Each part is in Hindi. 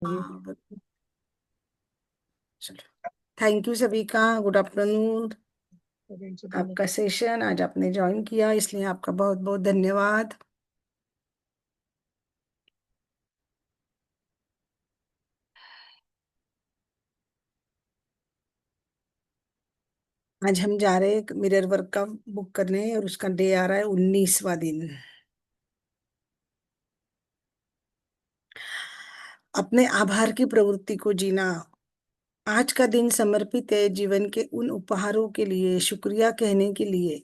जी। हाँ चलो। थैंक यू सभी का। Good afternoon. आपका सेशन आज आपने ज्वाइन किया, इसलिए आपका बहुत बहुत धन्यवाद। आज हम जा रहे हैं मिरर वर्क का बुक करने, और उसका डे आ रहा है 19वां दिन। अपने आभार की प्रवृत्ति को जीना। आज का दिन समर्पित है जीवन के उन उपहारों के लिए, शुक्रिया कहने के लिए,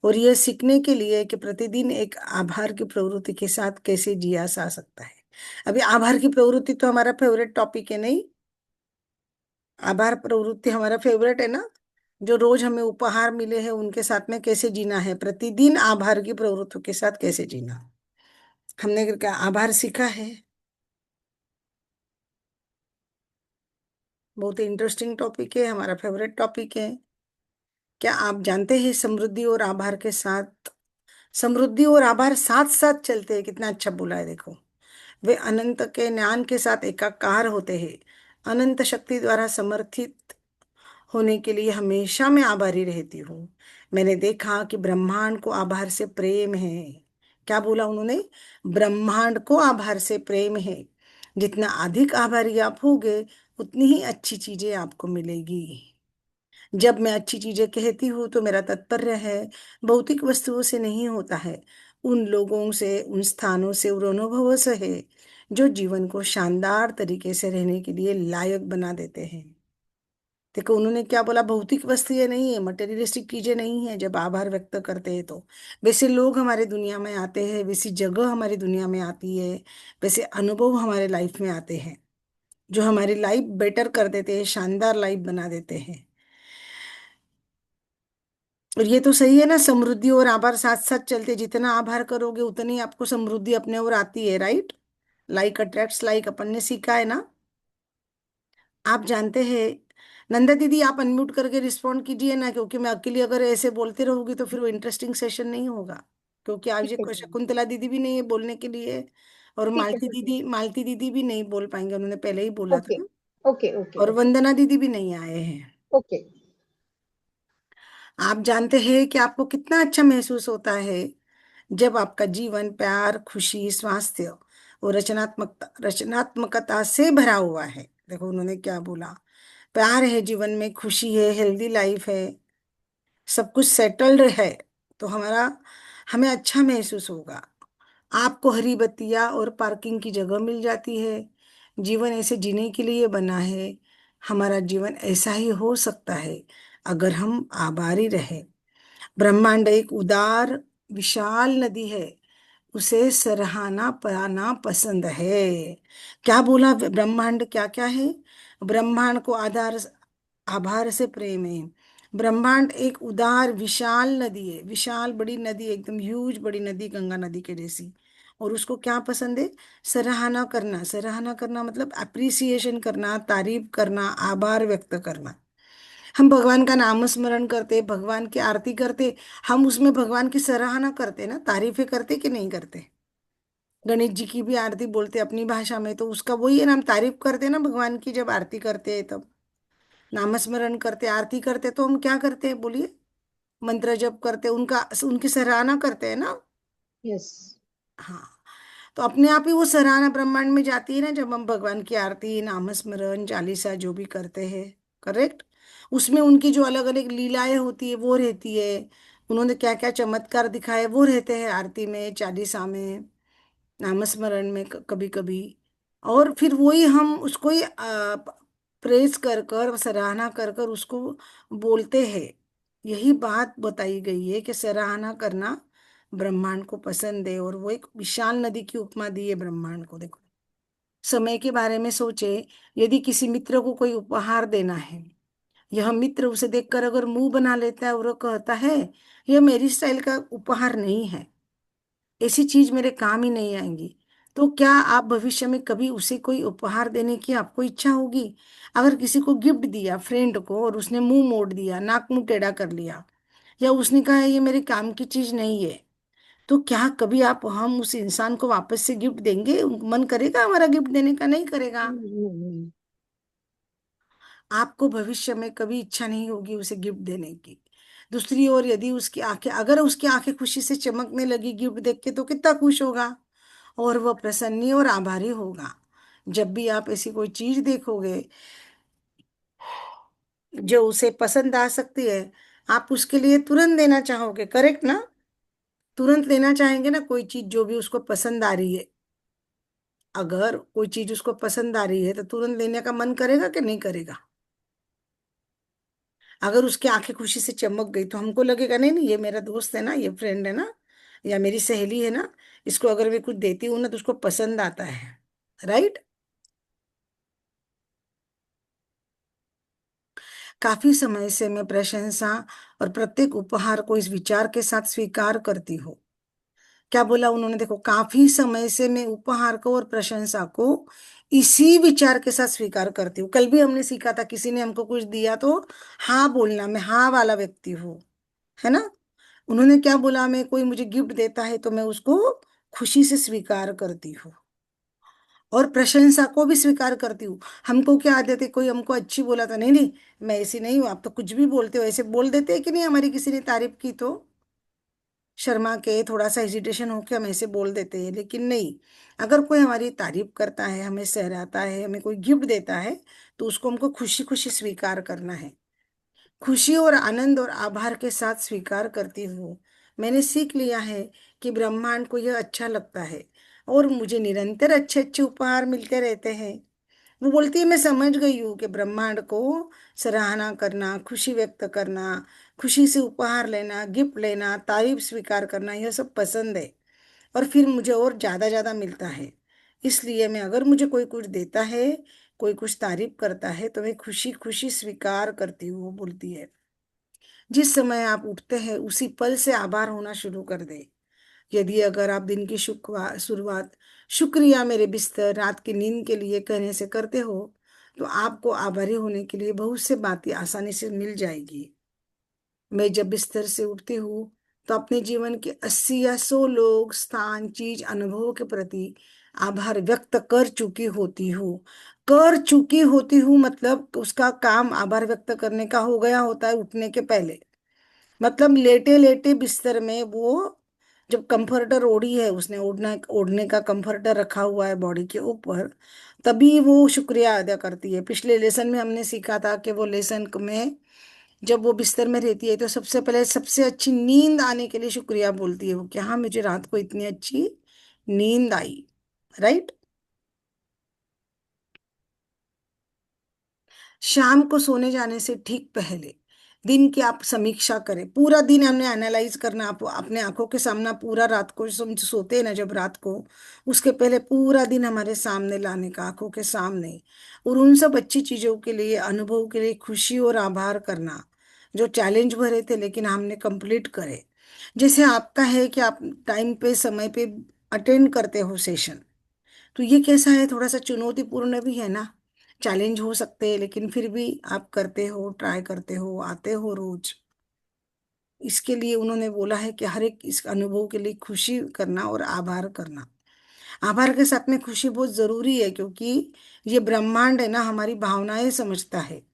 और यह सीखने के लिए कि प्रतिदिन एक आभार की प्रवृत्ति के साथ कैसे जिया जा सकता है। अभी आभार की प्रवृत्ति तो हमारा फेवरेट टॉपिक है, नहीं? आभार प्रवृत्ति हमारा फेवरेट है ना। जो रोज हमें उपहार मिले हैं उनके साथ में कैसे जीना है, प्रतिदिन आभार की प्रवृत्ति के साथ कैसे जीना। हमने क्या आभार सीखा है। बहुत इंटरेस्टिंग टॉपिक है, हमारा फेवरेट टॉपिक है। क्या आप जानते हैं समृद्धि और आभार के साथ, समृद्धि और आभार साथ साथ चलते हैं। कितना अच्छा बोला है, देखो। वे अनंत के ज्ञान के साथ एकाकार होते हैं। अनंत शक्ति द्वारा समर्थित होने के लिए हमेशा मैं आभारी रहती हूँ। मैंने देखा कि ब्रह्मांड को आभार से प्रेम है। क्या बोला उन्होंने? ब्रह्मांड को आभार से प्रेम है। जितना अधिक आभारी आप होगे, उतनी ही अच्छी चीजें आपको मिलेगी। जब मैं अच्छी चीजें कहती हूँ तो मेरा तात्पर्य है भौतिक वस्तुओं से नहीं होता है, उन लोगों से, उन स्थानों से और अनुभवों से है जो जीवन को शानदार तरीके से रहने के लिए लायक बना देते हैं। देखो उन्होंने क्या बोला, भौतिक वस्तुएं नहीं है, मटेरियलिस्टिक चीजें नहीं है। जब आभार व्यक्त करते हैं तो वैसे लोग हमारे दुनिया में आते हैं, वैसी जगह हमारी दुनिया में आती है, वैसे अनुभव हमारे लाइफ में आते हैं जो हमारी लाइफ बेटर कर देते हैं, शानदार लाइफ बना देते हैं। और ये तो सही है ना, समृद्धि और आभार साथ साथ चलते, जितना आभार करोगे उतनी आपको समृद्धि अपने ओर आती है, राइट? लाइक अट्रैक्ट्स लाइक, अपन ने सीखा है ना। आप जानते हैं, नंदा दीदी आप अनम्यूट करके रिस्पॉन्ड कीजिए ना, क्योंकि मैं अकेली अगर ऐसे बोलती रहूंगी तो फिर वो इंटरेस्टिंग सेशन नहीं होगा। क्योंकि आज ठीक है ये सर। शकुंतला दीदी भी नहीं है बोलने के लिए, और ठीक है सर। मालती दीदी भी नहीं बोल पाएंगे, उन्होंने पहले ही बोला ओके था। ओके ओके और ओके वंदना दीदी भी नहीं आए हैं। ओके। आप जानते हैं कि आपको कितना अच्छा महसूस होता है जब आपका जीवन प्यार, खुशी, स्वास्थ्य और रचनात्मकता से भरा हुआ है। देखो उन्होंने क्या बोला, प्यार है जीवन में, खुशी है, हेल्दी लाइफ है, सब कुछ सेटल्ड है, तो हमें अच्छा महसूस होगा। आपको हरी बत्तियां और पार्किंग की जगह मिल जाती है। जीवन ऐसे जीने के लिए बना है। हमारा जीवन ऐसा ही हो सकता है अगर हम आभारी रहे। ब्रह्मांड एक उदार विशाल नदी है, उसे सराहना पाना पसंद है। क्या बोला, ब्रह्मांड क्या क्या है? ब्रह्मांड को आधार आभार से प्रेम है। ब्रह्मांड एक उदार विशाल नदी है, विशाल बड़ी नदी, एकदम ह्यूज बड़ी नदी, गंगा नदी के जैसी। और उसको क्या पसंद है? सराहना करना। सराहना करना मतलब अप्रिसिएशन करना, तारीफ करना, आभार व्यक्त करना। हम भगवान का नाम स्मरण करते, भगवान की आरती करते, हम उसमें भगवान की सराहना करते ना, तारीफें करते कि नहीं करते? गणेश जी की भी आरती बोलते अपनी भाषा में, तो उसका वही है ना, हम तारीफ करते ना भगवान की। जब आरती करते हैं तब नामस्मरण करते, आरती करते, तो हम क्या करते हैं बोलिए? मंत्र जप करते, उनका उनकी सराहना करते हैं ना। यस। हाँ, तो अपने आप ही वो सराहना ब्रह्मांड में जाती है ना, जब हम भगवान की आरती, नामस्मरण, चालीसा जो भी करते हैं। करेक्ट। उसमें उनकी जो अलग अलग लीलाएं होती है वो रहती है, उन्होंने क्या क्या चमत्कार दिखाए वो रहते हैं आरती में, चालीसा में, नामस्मरण में कभी कभी। और फिर वही हम उसको ही प्रेज कर कर, सराहना कर कर उसको बोलते हैं। यही बात बताई गई है कि सराहना करना ब्रह्मांड को पसंद है, और वो एक विशाल नदी की उपमा दी है ब्रह्मांड को। देखो, समय के बारे में सोचे। यदि किसी मित्र को कोई उपहार देना है, यह मित्र उसे देखकर अगर मुंह बना लेता है और वो कहता है यह मेरी स्टाइल का उपहार नहीं है, ऐसी चीज मेरे काम ही नहीं आएंगी, तो क्या आप भविष्य में कभी उसे कोई उपहार देने की आपको इच्छा होगी? अगर किसी को गिफ्ट दिया फ्रेंड को और उसने मुंह मोड़ दिया, नाक मुंह टेढ़ा कर लिया, या उसने कहा ये मेरे काम की चीज नहीं है, तो क्या कभी आप हम उस इंसान को वापस से गिफ्ट देंगे? मन करेगा हमारा गिफ्ट देने का? नहीं करेगा। हम्म। आपको भविष्य में कभी इच्छा नहीं होगी उसे गिफ्ट देने की। दूसरी ओर यदि उसकी आंखें, अगर उसकी आंखें खुशी से चमकने लगी गिफ्ट देख के, तो कितना खुश होगा, और वह प्रसन्न और आभारी होगा। जब भी आप ऐसी कोई चीज देखोगे जो उसे पसंद आ सकती है, आप उसके लिए तुरंत देना चाहोगे, करेक्ट ना? तुरंत लेना चाहेंगे ना कोई चीज जो भी उसको पसंद आ रही है। अगर कोई चीज उसको पसंद आ रही है तो तुरंत लेने का मन करेगा कि नहीं करेगा? अगर उसकी आंखें खुशी से चमक गई तो हमको लगेगा नहीं नहीं, ये मेरा दोस्त है ना, ये फ्रेंड है ना, या मेरी सहेली है ना, इसको अगर मैं कुछ देती हूँ ना तो उसको पसंद आता है। राइट? काफी समय से मैं प्रशंसा और प्रत्येक उपहार को इस विचार के साथ स्वीकार करती हूँ। क्या बोला उन्होंने? देखो, काफी समय से मैं उपहार को और प्रशंसा को इसी विचार के साथ स्वीकार करती हूँ। कल भी हमने सीखा था, किसी ने हमको कुछ दिया तो हाँ बोलना, मैं हाँ वाला व्यक्ति हूँ, है ना? उन्होंने क्या बोला? मैं, कोई मुझे गिफ्ट देता है तो मैं उसको खुशी से स्वीकार करती हूँ, और प्रशंसा को भी स्वीकार करती हूँ। हमको क्या आदत है, कोई हमको अच्छी बोला तो नहीं नहीं, मैं ऐसी नहीं हूँ, आप तो कुछ भी बोलते हो, ऐसे बोल देते हैं कि नहीं? हमारी किसी ने तारीफ की तो शर्मा के, थोड़ा सा हेजिटेशन होके हम ऐसे बोल देते हैं, लेकिन नहीं, अगर कोई हमारी तारीफ करता है, हमें सहराता है, हमें कोई गिफ्ट देता है, तो उसको हमको खुशी खुशी स्वीकार करना है। खुशी और आनंद और आभार के साथ स्वीकार करती हूँ। मैंने सीख लिया है कि ब्रह्मांड को यह अच्छा लगता है, और मुझे निरंतर अच्छे अच्छे उपहार मिलते रहते हैं। वो बोलती है, मैं समझ गई हूँ कि ब्रह्मांड को सराहना करना, खुशी व्यक्त करना, खुशी से उपहार लेना, गिफ्ट लेना, तारीफ स्वीकार करना, यह सब पसंद है, और फिर मुझे और ज्यादा ज्यादा मिलता है। इसलिए मैं, अगर मुझे कोई कुछ देता है, कोई कुछ तारीफ करता है, तो मैं खुशी खुशी स्वीकार करती हूँ, वो बोलती है। जिस समय आप उठते हैं उसी पल से आभार होना शुरू कर दे। यदि अगर आप दिन की शुरुआत शुक्रिया मेरे बिस्तर रात की नींद के लिए कहने से करते हो, तो आपको आभारी होने के लिए बहुत से बातें आसानी से मिल जाएगी। मैं जब बिस्तर से उठती हूँ तो अपने जीवन के 80 या 100 लोग, स्थान, चीज, अनुभवों के प्रति आभार व्यक्त कर चुकी होती हूँ, मतलब उसका काम आभार व्यक्त करने का हो गया होता है उठने के पहले। मतलब लेटे लेटे बिस्तर में वो, जब कंफर्टर ओढ़ी है उसने, ओढ़ना ओढ़ने का कंफर्टर रखा हुआ है बॉडी के ऊपर, तभी वो शुक्रिया अदा करती है। पिछले लेसन में हमने सीखा था कि वो लेसन में, जब वो बिस्तर में रहती है तो सबसे पहले सबसे अच्छी नींद आने के लिए शुक्रिया बोलती है वो, कि हाँ मुझे रात को इतनी अच्छी नींद आई। राइट? शाम को सोने जाने से ठीक पहले दिन की आप समीक्षा करें। पूरा दिन हमने एनालाइज करना, आप अपने आंखों के सामने पूरा, रात को हम सोते हैं ना जब रात को, उसके पहले पूरा दिन हमारे सामने लाने का, आंखों के सामने, और उन सब अच्छी चीजों के लिए, अनुभव के लिए खुशी और आभार करना, जो चैलेंज भरे थे लेकिन हमने कंप्लीट करे। जैसे आपका है कि आप टाइम पे, समय पे अटेंड करते हो सेशन, तो ये कैसा है, थोड़ा सा चुनौतीपूर्ण भी है ना, चैलेंज हो सकते हैं, लेकिन फिर भी आप करते हो, ट्राई करते हो, आते हो रोज। इसके लिए उन्होंने बोला है कि हर एक इस अनुभव के लिए खुशी करना और आभार करना। आभार के साथ में खुशी बहुत जरूरी है, क्योंकि ये ब्रह्मांड है ना, हमारी भावनाएं समझता है।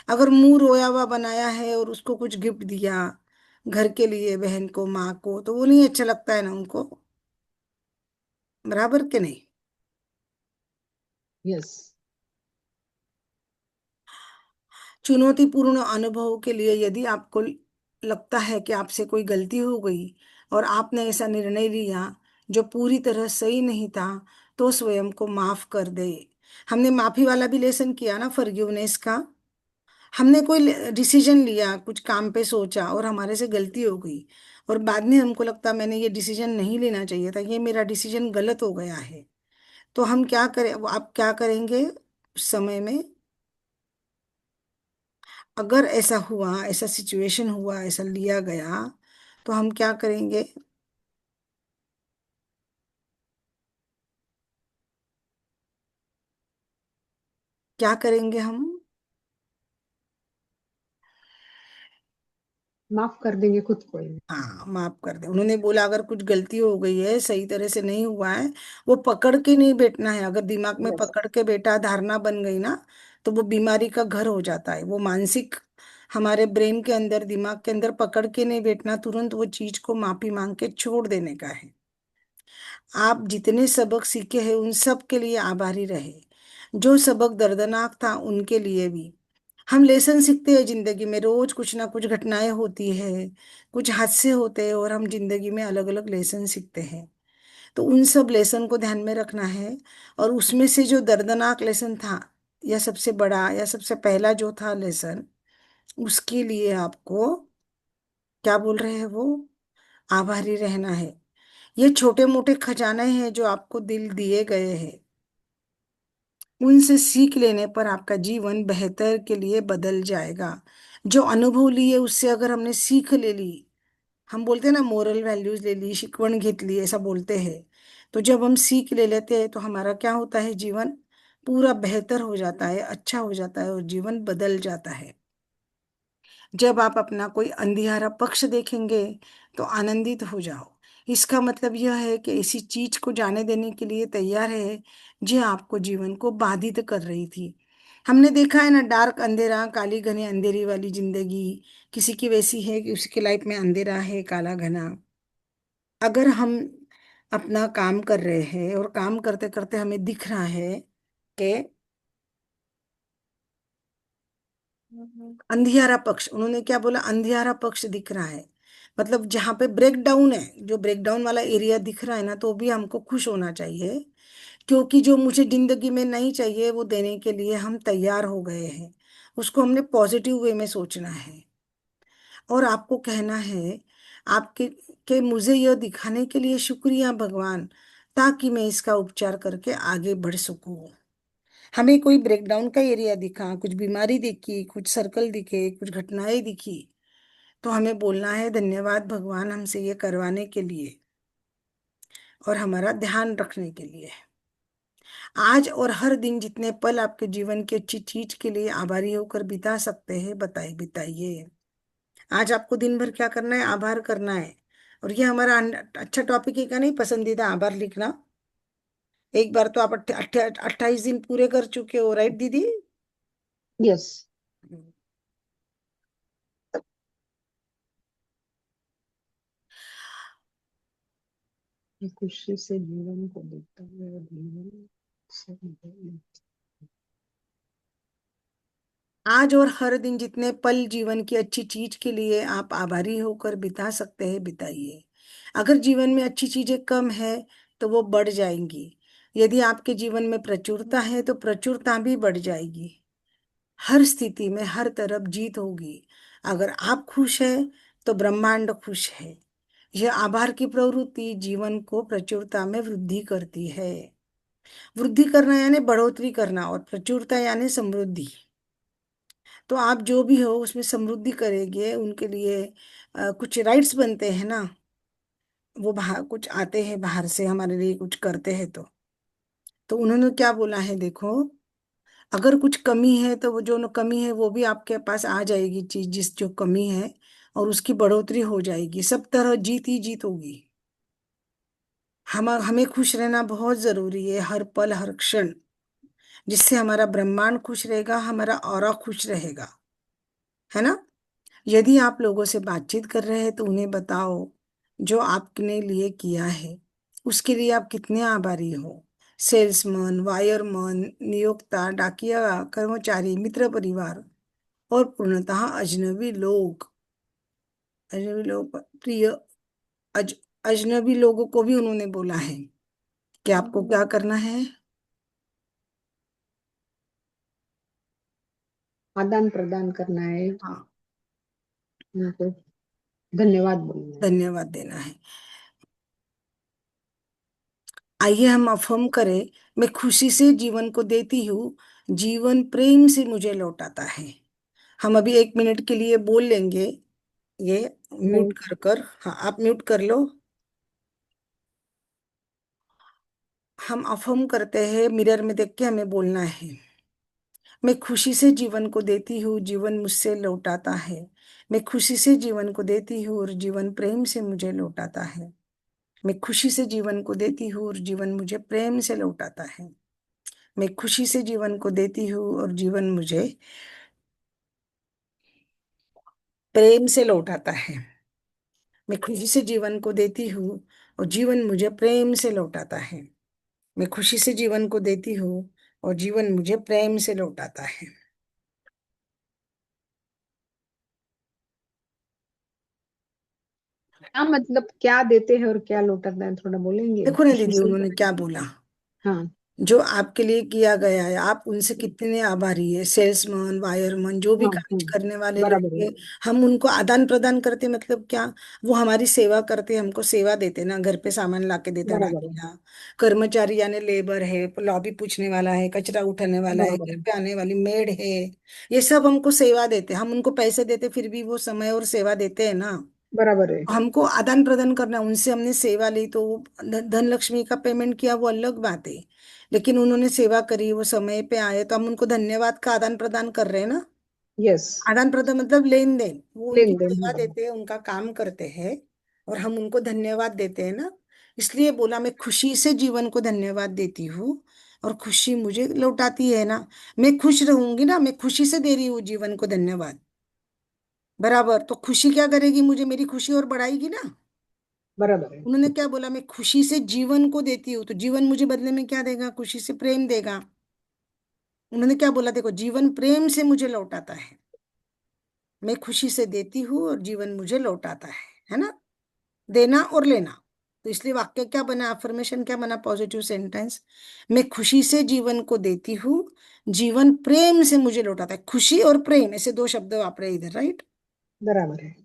अगर मुंह रोया हुआ बनाया है और उसको कुछ गिफ्ट दिया, घर के लिए, बहन को, माँ को, तो वो नहीं अच्छा लगता है ना उनको, बराबर के नहीं? यस। चुनौतीपूर्ण अनुभव के लिए, यदि आपको लगता है कि आपसे कोई गलती हो गई और आपने ऐसा निर्णय लिया जो पूरी तरह सही नहीं था, तो स्वयं को माफ कर दे। हमने माफी वाला भी लेसन किया ना, फॉरगिवनेस का। हमने कोई डिसीजन लिया, कुछ काम पे सोचा और हमारे से गलती हो गई, और बाद में हमको लगता मैंने ये डिसीजन नहीं लेना चाहिए था, ये मेरा डिसीजन गलत हो गया है, तो हम क्या करें? वो आप क्या करेंगे उस समय में? अगर ऐसा हुआ, ऐसा सिचुएशन हुआ, ऐसा लिया गया, तो हम क्या करेंगे? क्या करेंगे हम? माफ कर देंगे खुद को ही। हाँ, माफ कर दे। उन्होंने बोला अगर कुछ गलती हो गई है, सही तरह से नहीं हुआ है, वो पकड़ के नहीं बैठना है। अगर दिमाग में यस। पकड़ के बैठा, धारणा बन गई ना, तो वो बीमारी का घर हो जाता है। वो मानसिक, हमारे ब्रेन के अंदर, दिमाग के अंदर पकड़ के नहीं बैठना, तुरंत वो चीज को माफी मांग के छोड़ देने का है। आप जितने सबक सीखे हैं उन सब के लिए आभारी रहे। जो सबक दर्दनाक था उनके लिए भी। हम लेसन सीखते हैं जिंदगी में, रोज कुछ ना कुछ घटनाएं होती है, कुछ हादसे होते हैं, और हम जिंदगी में अलग अलग लेसन सीखते हैं। तो उन सब लेसन को ध्यान में रखना है। और उसमें से जो दर्दनाक लेसन था, या सबसे बड़ा या सबसे पहला जो था लेसन, उसके लिए आपको, क्या बोल रहे हैं वो, आभारी रहना है। ये छोटे मोटे खजाने हैं जो आपको दिल दिए गए हैं। उनसे सीख लेने पर आपका जीवन बेहतर के लिए बदल जाएगा। जो अनुभव लिए उससे अगर हमने सीख ले ली, हम बोलते हैं ना मोरल वैल्यूज ले ली, शिकवण घेतली, ऐसा बोलते हैं। तो जब हम सीख ले लेते हैं तो हमारा क्या होता है, जीवन पूरा बेहतर हो जाता है, अच्छा हो जाता है, और जीवन बदल जाता है। जब आप अपना कोई अंधियारा पक्ष देखेंगे तो आनंदित हो जाओ। इसका मतलब यह है कि ऐसी चीज को जाने देने के लिए तैयार है जो आपको जीवन को बाधित कर रही थी। हमने देखा है ना, डार्क अंधेरा, काली घनी अंधेरी वाली जिंदगी। किसी की वैसी है कि उसकी लाइफ में अंधेरा है, काला घना। अगर हम अपना काम कर रहे हैं और काम करते करते हमें दिख रहा है कि अंधियारा पक्ष, उन्होंने क्या बोला, अंधियारा पक्ष दिख रहा है, मतलब जहां पे ब्रेक डाउन है, जो ब्रेक डाउन वाला एरिया दिख रहा है ना, तो भी हमको खुश होना चाहिए। क्योंकि जो मुझे जिंदगी में नहीं चाहिए वो देने के लिए हम तैयार हो गए हैं। उसको हमने पॉजिटिव वे में सोचना है। और आपको कहना है आपके, के मुझे यह दिखाने के लिए शुक्रिया भगवान, ताकि मैं इसका उपचार करके आगे बढ़ सकूं। हमें कोई ब्रेकडाउन का एरिया दिखा, कुछ बीमारी दिखी, कुछ सर्कल दिखे, कुछ घटनाएं दिखी, तो हमें बोलना है धन्यवाद भगवान हमसे ये करवाने के लिए और हमारा ध्यान रखने के लिए। आज और हर दिन जितने पल आपके जीवन की अच्छी चीज के लिए आभारी होकर बिता सकते हैं, बताइए, बिताइए। आज आपको दिन भर क्या करना है, आभार करना है। और ये हमारा अच्छा टॉपिक है, का नहीं, पसंदीदा आभार लिखना। एक बार तो आप 28 दिन पूरे कर चुके हो, राइट दीदी? यस। खुशी से जीवन को देखता हुआ जीवन से आज और हर दिन जितने पल जीवन की अच्छी चीज के लिए आप आभारी होकर बिता सकते हैं, बिताइए। अगर जीवन में अच्छी चीजें कम है तो वो बढ़ जाएंगी। यदि आपके जीवन में प्रचुरता है तो प्रचुरता भी बढ़ जाएगी। हर स्थिति में हर तरफ जीत होगी। अगर आप खुश हैं तो ब्रह्मांड खुश है। यह आभार की प्रवृत्ति जीवन को प्रचुरता में वृद्धि करती है। वृद्धि करना यानी बढ़ोतरी करना, और प्रचुरता यानी समृद्धि। तो आप जो भी हो उसमें समृद्धि करेंगे, उनके लिए कुछ राइट्स बनते हैं ना। वो बाहर कुछ आते हैं, बाहर से हमारे लिए कुछ करते हैं। तो उन्होंने क्या बोला है, देखो, अगर कुछ कमी है तो वो जो न कमी है वो भी आपके पास आ जाएगी, चीज जिस जो कमी है, और उसकी बढ़ोतरी हो जाएगी। सब तरह जीत ही जीत होगी। हम हमें खुश रहना बहुत जरूरी है, हर पल हर क्षण। जिससे हमारा ब्रह्मांड खुश रहेगा, हमारा ऑरा खुश रहेगा, है ना। यदि आप लोगों से बातचीत कर रहे हैं तो उन्हें बताओ जो आपने लिए किया है उसके लिए आप कितने आभारी हो। सेल्समैन, वायरमैन, नियोक्ता, डाकिया, कर्मचारी, मित्र परिवार, और पूर्णतः अजनबी लोग प्रिय, अज, अजनबी लोगों को भी उन्होंने बोला है कि आपको क्या करना है। आदान प्रदान करना है, हाँ, उनको धन्यवाद बोलना है। धन्यवाद देना है। आइए हम अफर्म करें, मैं खुशी से जीवन को देती हूँ, जीवन प्रेम से मुझे लौटाता है। हम अभी 1 मिनट के लिए बोल लेंगे ये, म्यूट मैं कर कर। हाँ, आप म्यूट कर लो। हम अफर्म करते हैं, मिरर में देख के हमें बोलना है, मैं खुशी से जीवन को देती हूँ, जीवन मुझसे लौटाता है। मैं खुशी से जीवन को देती हूँ और जीवन प्रेम से मुझे लौटाता है। मैं खुशी से जीवन को देती हूँ और जीवन मुझे प्रेम से लौटाता है। मैं खुशी से जीवन को देती हूँ और जीवन मुझे प्रेम से लौटाता है। मैं खुशी से जीवन को देती हूँ और जीवन मुझे प्रेम से लौटाता है। मैं खुशी से जीवन को देती हूँ और जीवन मुझे प्रेम से लौटाता है। क्या मतलब, क्या देते हैं और क्या लौटाता है, थोड़ा बोलेंगे देखो ना खुशी दीदी, से। उन्होंने क्या बोला। हाँ। जो आपके लिए किया गया है आप उनसे कितने आभारी है। सेल्समैन, वायरमैन, जो भी हाँ। काम करने वाले लोग बराबर है। हैं, हम उनको आदान प्रदान करते, मतलब क्या, वो हमारी सेवा करते, हमको सेवा देते ना, घर पे सामान ला के देते, ला बराबर है। दिया। कर्मचारी यानी लेबर है, लॉबी पूछने वाला है, कचरा उठाने वाला है, बराबर घर है। पे आने वाली मेड है, ये सब हमको सेवा देते। हम उनको पैसे देते फिर भी वो समय और सेवा देते हैं ना। बराबर है। हमको आदान प्रदान करना, उनसे हमने सेवा ली तो वो धन लक्ष्मी का पेमेंट किया, वो अलग बात है। लेकिन उन्होंने सेवा करी, वो समय पे आए तो हम उनको धन्यवाद का आदान प्रदान कर रहे हैं ना। यस। आदान प्रदान मतलब लेन देन, वो उनकी लेन देन, सेवा हाँ। देते हैं, उनका काम करते हैं और हम उनको धन्यवाद देते हैं ना। इसलिए बोला मैं खुशी से जीवन को धन्यवाद देती हूँ और खुशी मुझे लौटाती है ना। मैं खुश रहूंगी ना, मैं खुशी से दे रही हूँ जीवन को धन्यवाद, बराबर, तो खुशी क्या करेगी, मुझे मेरी खुशी और बढ़ाएगी ना। बराबर है। उन्होंने क्या बोला, मैं खुशी से जीवन को देती हूँ तो जीवन मुझे बदले में क्या देगा, खुशी से प्रेम देगा। उन्होंने क्या बोला, देखो जीवन प्रेम से मुझे लौटाता है। मैं खुशी से देती हूँ और जीवन मुझे लौटाता है ना। देना और लेना। तो इसलिए वाक्य क्या बना, अफर्मेशन क्या बना, पॉजिटिव सेंटेंस। मैं खुशी से जीवन को देती हूँ, जीवन प्रेम से मुझे लौटाता है। खुशी और प्रेम ऐसे दो शब्द वापरे इधर, राइट। बराबर है।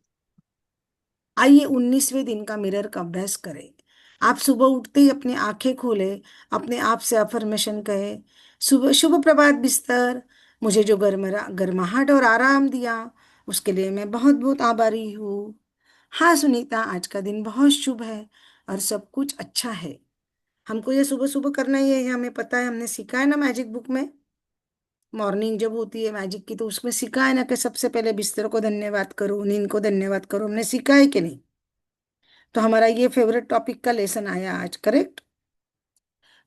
आइए 19वें दिन का मिरर का अभ्यास करें। आप सुबह उठते ही अपनी आंखें खोले, अपने आप से अफर्मेशन कहे, सुबह शुभ प्रभात बिस्तर, मुझे जो गर्माहट और आराम दिया उसके लिए मैं बहुत बहुत आभारी हूँ। हाँ सुनीता, आज का दिन बहुत शुभ है और सब कुछ अच्छा है। हमको ये सुबह सुबह करना ही है, ये हमें पता है, हमने सीखा है ना मैजिक बुक में। मॉर्निंग जब होती है मैजिक की तो उसमें सीखा है ना कि सबसे पहले बिस्तर को धन्यवाद करो, नींद को धन्यवाद करो, हमने सीखा है कि नहीं। तो हमारा ये फेवरेट टॉपिक का लेसन आया आज, करेक्ट।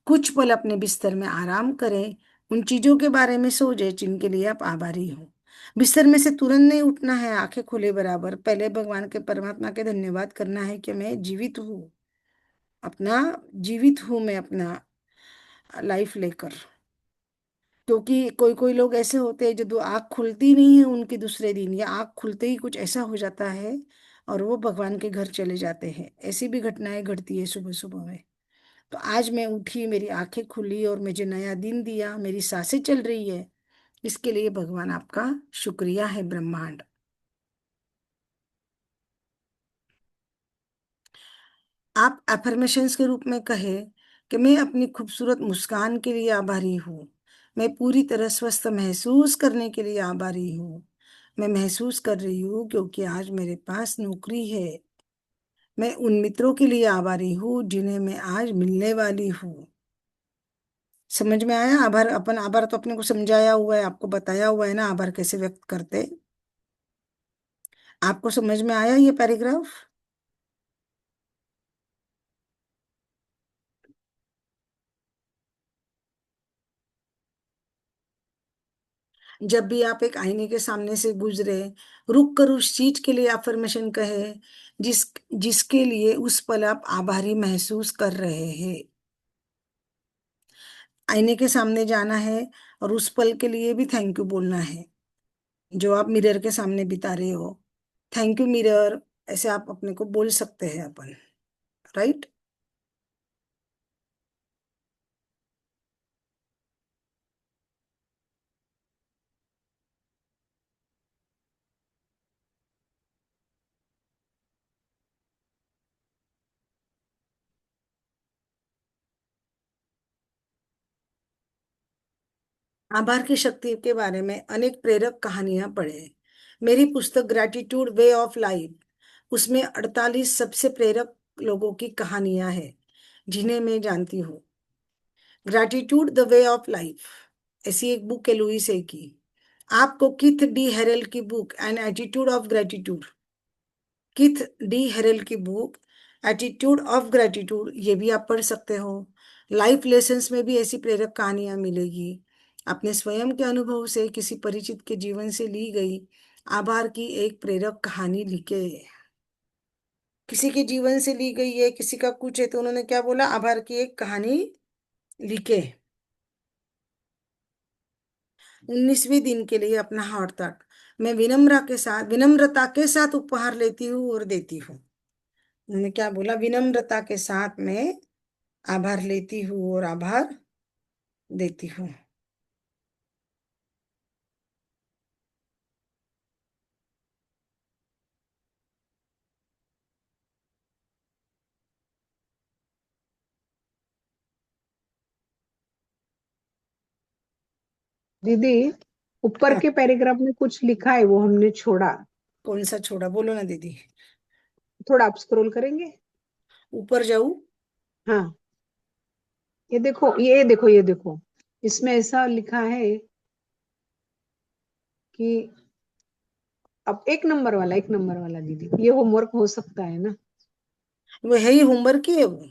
कुछ पल अपने बिस्तर में आराम करें, उन चीजों के बारे में सोचें जिनके लिए आप आभारी हो। बिस्तर में से तुरंत नहीं उठना है, आंखें खुले बराबर पहले भगवान के, परमात्मा के धन्यवाद करना है कि मैं जीवित हूँ, अपना जीवित हूँ मैं अपना लाइफ लेकर। क्योंकि कोई कोई लोग ऐसे होते हैं जो आँख खुलती नहीं है उनके दूसरे दिन, या आँख खुलते ही कुछ ऐसा हो जाता है और वो भगवान के घर चले जाते हैं। ऐसी भी घटनाएं घटती है सुबह सुबह में। तो आज मैं उठी, मेरी आंखें खुली और मुझे नया दिन दिया, मेरी सांसें चल रही है, इसके लिए भगवान आपका शुक्रिया है ब्रह्मांड। आप अफर्मेशंस के रूप में कहे कि मैं अपनी खूबसूरत मुस्कान के लिए आभारी हूँ, मैं पूरी तरह स्वस्थ महसूस करने के लिए आभारी हूँ, मैं महसूस कर रही हूँ क्योंकि आज मेरे पास नौकरी है, मैं उन मित्रों के लिए आभारी हूँ जिन्हें मैं आज मिलने वाली हूँ। समझ में आया आभार, अपन आभार तो अपने को समझाया हुआ है, आपको बताया हुआ है ना आभार कैसे व्यक्त करते। आपको समझ में आया ये पैराग्राफ। जब भी आप एक आईने के सामने से गुजरे, रुक कर उस चीज के लिए अफर्मेशन कहे जिस जिसके लिए उस पल आप आभारी महसूस कर रहे हैं। आईने के सामने जाना है और उस पल के लिए भी थैंक यू बोलना है जो आप मिरर के सामने बिता रहे हो। थैंक यू मिरर, ऐसे आप अपने को बोल सकते हैं अपन, राइट। आभार की शक्ति के बारे में अनेक प्रेरक कहानियां पढ़े। मेरी पुस्तक ग्रैटिट्यूड वे ऑफ लाइफ, उसमें 48 सबसे प्रेरक लोगों की कहानियां हैं जिन्हें मैं जानती हूँ। Gratitude the way of life, ऐसी एक बुक है लुई से की। आपको किथ डी हेरेल की book an attitude of gratitude, Keith D Harrell की बुक एटीट्यूड ऑफ ग्रेटिट्यूड, ये भी आप पढ़ सकते हो। लाइफ लेसन्स में भी ऐसी प्रेरक कहानियां मिलेगी। अपने स्वयं के अनुभव से किसी परिचित के जीवन से ली गई आभार की एक प्रेरक कहानी लिखे। किसी के जीवन से ली गई है, किसी का कुछ है, तो उन्होंने क्या बोला, आभार की एक कहानी लिखे। 19वें दिन के लिए अपना हार्ट थॉट, मैं विनम्रता के साथ उपहार लेती हूँ और देती हूँ। उन्होंने क्या बोला, विनम्रता के साथ मैं आभार लेती हूँ और आभार देती हूँ। दीदी, ऊपर हाँ, के पैराग्राफ में कुछ लिखा है, वो हमने छोड़ा। कौन सा छोड़ा, बोलो ना दीदी। थोड़ा आप स्क्रॉल करेंगे? ऊपर जाऊं? हाँ, ये देखो, ये देखो, ये देखो। इसमें ऐसा लिखा है कि अब एक नंबर वाला दीदी, ये होमवर्क हो सकता है ना? वो है ही, होमवर्क ही है वो।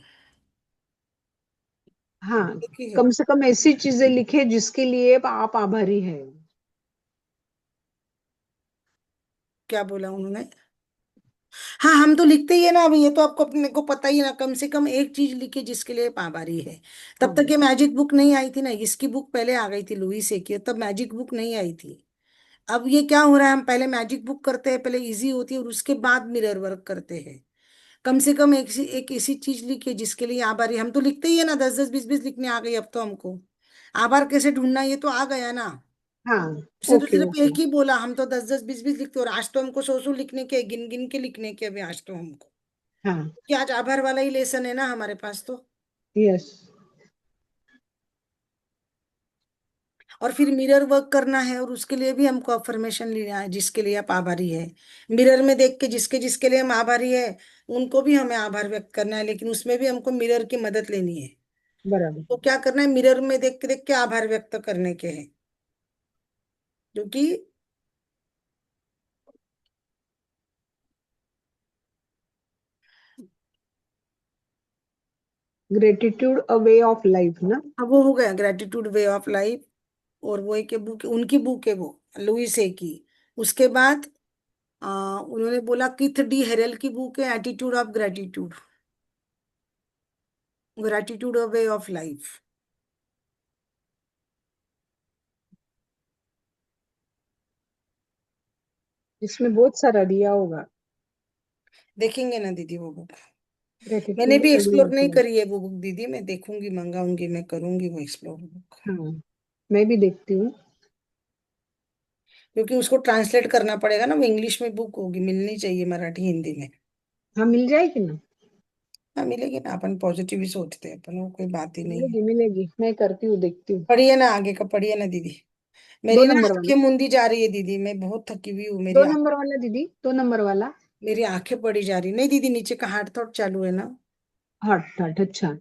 हाँ, एक ही है। कम से कम ऐसी चीजें लिखे जिसके लिए आप आभारी है। क्या बोला उन्होंने? हाँ, हम तो लिखते ही है ना। अब ये तो आपको अपने को पता ही है ना, कम से कम एक चीज लिखे जिसके लिए पाबारी है। तब तक हाँ, ये मैजिक बुक नहीं आई थी ना, इसकी बुक पहले आ गई थी लुई से की, तब मैजिक बुक नहीं आई थी। अब ये क्या हो रहा है, हम पहले मैजिक बुक करते हैं, पहले इजी होती है और उसके बाद मिरर वर्क करते हैं। कम से कम एक ऐसी चीज लिखिए जिसके लिए आभारी। हम तो लिखते ही है ना, 10 10 20 20 लिखने आ गई अब तो हमको। आभार कैसे ढूंढना, ये तो आ गया ना। हाँ। उसने तो ओके, सिर्फ ओके। एक ही बोला, हम तो 10 10 20 20 लिखते, और आज तो हमको 100 100 लिखने के, गिन गिन के लिखने के अभी आज तो हमको। हाँ। कि आज आभार वाला ही लेसन है ना हमारे पास तो। यस। और फिर मिरर वर्क करना है, और उसके लिए भी हमको अफर्मेशन लेना है जिसके लिए आप आभारी है। मिरर में देख के जिसके जिसके लिए हम आभारी है, उनको भी हमें आभार व्यक्त करना है, लेकिन उसमें भी हमको मिरर की मदद लेनी है। बराबर। तो क्या करना है, मिरर में देख के आभार व्यक्त करने के हैं, क्योंकि gratitude a way of life ना? अब वो हो गया ग्रेटिट्यूड वे ऑफ लाइफ। और वो एक बुक, उनकी बुक है वो, लुइस ए की। उसके बाद उन्होंने बोला किथ डी हेरेल की बुक है attitude of gratitude, gratitude a way of life. इसमें बहुत सारा दिया होगा। देखेंगे ना दीदी वो बुक। मैंने ग्रेटिट्यूड भी अ वे एक्सप्लोर ऑफ नहीं लाइफ। करी है वो बुक दीदी, मैं देखूंगी, मंगाऊंगी, मैं करूंगी वो एक्सप्लोर बुक। हाँ, मैं भी देखती हूँ। क्योंकि उसको ट्रांसलेट करना पड़ेगा ना, वो इंग्लिश में बुक होगी, मिलनी चाहिए मराठी हिंदी में। हाँ, मिल जाएगी ना? हाँ मिलेगी ना, अपन पॉजिटिव ही सोचते हैं अपन, वो कोई बात ही नहीं है। मिलेगी, मिलेगी, मैं करती हूँ, देखती हूँ। पढ़िए ना आगे का, पढ़िए ना दीदी। दो मेरी ना नंबर आंखें वाला। मुंदी जा रही है दीदी, मैं बहुत थकी हुई हूँ, दो नंबर वाला दीदी, 2 नंबर वाला। मेरी आंखें पड़ी जा रही। नहीं दीदी, नीचे का हार्ट थॉट चालू है ना। हार्ट थॉट, अच्छा।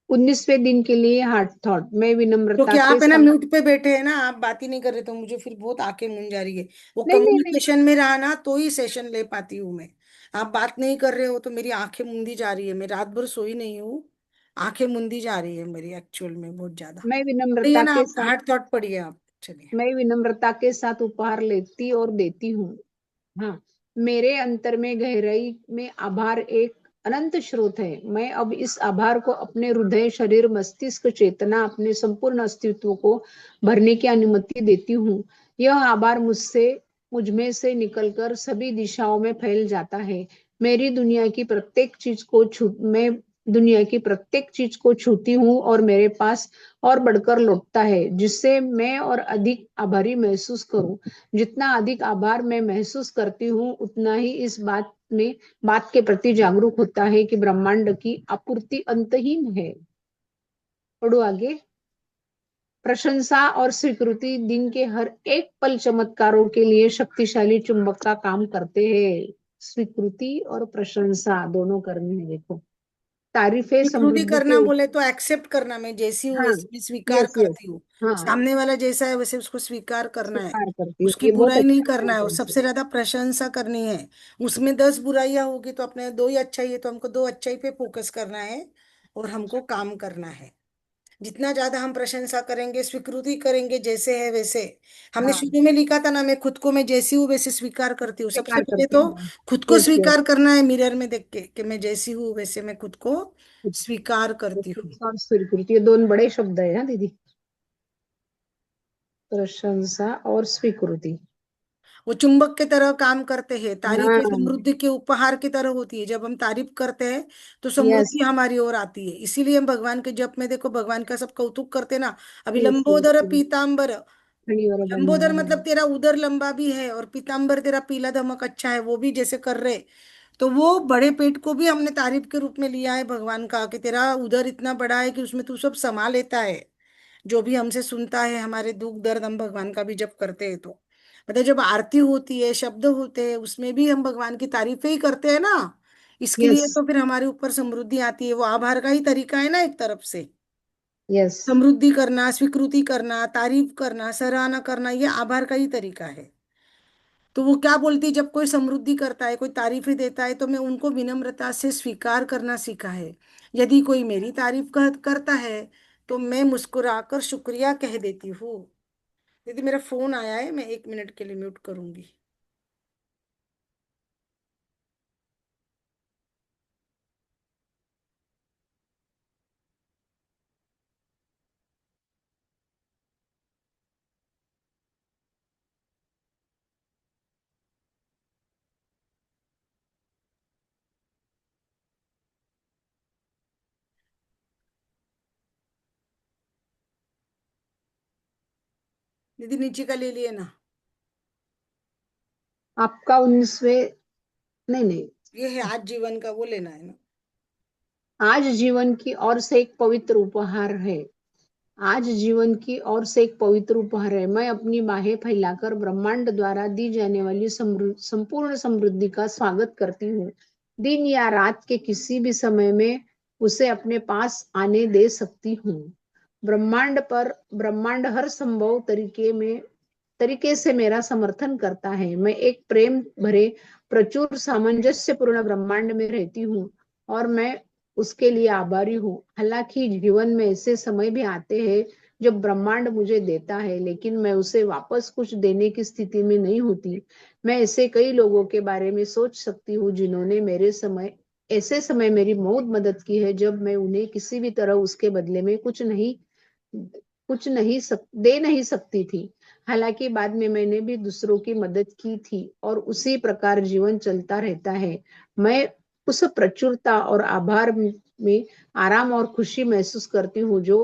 19वें दिन के लिए हार्ट थॉट, मैं विनम्रता क्योंकि के आप है ना साथ। म्यूट पे बैठे हैं ना, आप बात ही नहीं कर रहे, तो मुझे फिर बहुत आंखें मुन जा रही है। वो नहीं, नहीं, नहीं। कम्युनिकेशन में रहा ना तो ही सेशन ले पाती हूँ मैं। आप बात नहीं कर रहे हो तो मेरी आंखें मुंदी जा रही है, मैं रात भर सोई नहीं हूँ। आंखें मुंदी जा रही है मेरी एक्चुअल में बहुत ज्यादा। मैं पढ़िए विनम्रता ना के आप, साथ हार्ट थॉट पढ़िए आप, चलिए। मैं विनम्रता के साथ उपहार लेती और देती हूँ। हाँ, मेरे अंतर में गहराई में आभार एक अनंत स्रोत है। मैं अब इस आभार को अपने हृदय, शरीर, मस्तिष्क, चेतना, अपने संपूर्ण अस्तित्व को भरने की अनुमति देती हूँ। यह आभार मुझ में से निकलकर सभी दिशाओं में फैल जाता है। मेरी दुनिया की प्रत्येक चीज को छू मैं दुनिया की प्रत्येक चीज को छूती हूँ और मेरे पास और बढ़कर लौटता है, जिससे मैं और अधिक आभारी महसूस करूं। जितना अधिक आभार मैं महसूस करती हूँ, उतना ही इस बात के प्रति जागरूक होता है कि ब्रह्मांड की आपूर्ति अंतहीन है। पढ़ो आगे। प्रशंसा और स्वीकृति दिन के हर एक पल चमत्कारों के लिए शक्तिशाली चुंबक का काम करते हैं। स्वीकृति और प्रशंसा दोनों करनी है, देखो। तारीफें स्वीकृति समृद्धि करना के बोले तो एक्सेप्ट करना, मैं जैसी हूँ हाँ, वैसे भी स्वीकार यस यस, करती हूँ। हाँ, सामने वाला जैसा है वैसे उसको स्वीकार करना है, स्वीकार करती हूँ, उसकी ये बहुत बुराई नहीं अच्छा करना है, और सेंटेंस है। सबसे ज्यादा प्रशंसा करनी है। उसमें 10 बुराइयां होगी तो अपने दो ही अच्छाई है, तो हमको दो अच्छाई पे फोकस करना है और हमको काम करना है। जितना ज्यादा हम प्रशंसा करेंगे, स्वीकृति करेंगे जैसे है वैसे। हमने हाँ, शुरू में लिखा था ना, मैं खुद को मैं जैसी हूँ वैसे स्वीकार करती हूँ। सबसे स्वीकार पहले करती तो हूँ, खुद को यस यस। स्वीकार करना है मिरर में देख के कि मैं जैसी हूँ वैसे मैं खुद को स्वीकार करती हूँ। और स्वीकृति, ये दोनों बड़े शब्द है ना दीदी, प्रशंसा और स्वीकृति। वो चुंबक की तरह काम करते हैं। तारीफ हाँ, समृद्धि के उपहार की तरह होती है। जब हम तारीफ करते हैं तो यस, समृद्धि हमारी ओर आती है। इसीलिए हम भगवान के जप में देखो, भगवान का सब कौतुक करते ना। अभी यस यस, लंबोदर पीताम्बर, खड़ी और लंबोदर बंधन, मतलब तेरा उदर लंबा भी है, और पीताम्बर तेरा पीला धमक अच्छा है, वो भी जैसे कर रहे। तो वो बड़े पेट को भी हमने तारीफ के रूप में लिया है भगवान का, कि तेरा उदर इतना बड़ा है कि उसमें तू सब समा लेता है। जो भी हमसे सुनता है, हमारे दुख दर्द, हम भगवान का भी जप करते हैं तो मतलब जब आरती होती है, शब्द होते हैं, उसमें भी हम भगवान की तारीफें ही करते हैं ना। इसके यस लिए तो फिर हमारे ऊपर समृद्धि आती है। वो आभार का ही तरीका है ना एक तरफ से। यस, समृद्धि करना, स्वीकृति करना, तारीफ करना, सराहना करना, ये आभार का ही तरीका है। तो वो क्या बोलती है, जब कोई समृद्धि करता है, कोई तारीफें देता है, तो मैं उनको विनम्रता से स्वीकार करना सीखा है। यदि कोई मेरी तारीफ करता है तो मैं मुस्कुराकर शुक्रिया कह देती हूँ। दीदी मेरा फोन आया है, मैं 1 मिनट के लिए म्यूट करूंगी। दीदी नीचे का ले लिए ना। आपका 19वें, नहीं नहीं, ये है आज जीवन का, वो लेना है ना। आज जीवन की ओर से एक पवित्र उपहार है। आज जीवन की ओर से एक पवित्र उपहार है। मैं अपनी बाहें फैलाकर ब्रह्मांड द्वारा दी जाने वाली संपूर्ण समृद्धि का स्वागत करती हूँ। दिन या रात के किसी भी समय में उसे अपने पास आने दे सकती हूँ। ब्रह्मांड हर संभव तरीके से मेरा समर्थन करता है। मैं एक प्रेम भरे प्रचुर सामंजस्यपूर्ण ब्रह्मांड में रहती हूँ और मैं उसके लिए आभारी हूँ। हालांकि जीवन में ऐसे समय भी आते हैं जब ब्रह्मांड मुझे देता है, लेकिन मैं उसे वापस कुछ देने की स्थिति में नहीं होती। मैं ऐसे कई लोगों के बारे में सोच सकती हूँ जिन्होंने मेरे समय ऐसे समय मेरी बहुत मदद की है जब मैं उन्हें किसी भी तरह उसके बदले में दे नहीं सकती थी। हालांकि बाद में मैंने भी दूसरों की मदद की थी और उसी प्रकार जीवन चलता रहता है। मैं उस प्रचुरता और आभार में आराम और खुशी महसूस करती हूँ जो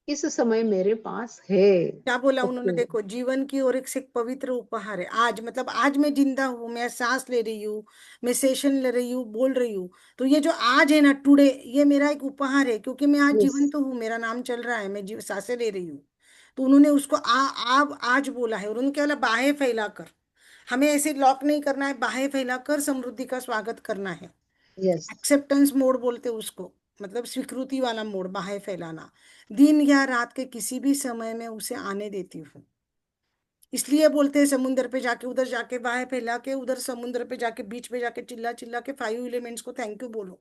इस समय मेरे पास है। क्या बोला उन्होंने, ओके, देखो जीवन की ओर एक से एक पवित्र उपहार है। आज मतलब आज मैं जिंदा हूँ, मैं सांस ले रही हूँ, मैं सेशन ले रही हूँ, बोल रही हूँ। तो ये जो आज है ना, टुडे, ये मेरा एक उपहार है, क्योंकि मैं आज यस जीवन तो हूँ, मेरा नाम चल रहा है, मैं सांसें ले रही हूँ। तो उन्होंने उसको आप आज बोला है, और उन्होंने क्या बोला, बाहें फैलाकर। हमें ऐसे लॉक नहीं करना है, बाहें फैलाकर समृद्धि का स्वागत करना है। यस एक्सेप्टेंस मोड बोलते हैं उसको, मतलब स्वीकृति वाला मोड, बाहें फैलाना। दिन या रात के किसी भी समय में उसे आने देती हूँ। इसलिए बोलते हैं समुद्र पे जाके, उधर जाके बाहें फैला के, उधर समुद्र पे जाके, बीच पे जाके चिल्ला चिल्ला के 5 एलिमेंट्स को थैंक यू बोलो,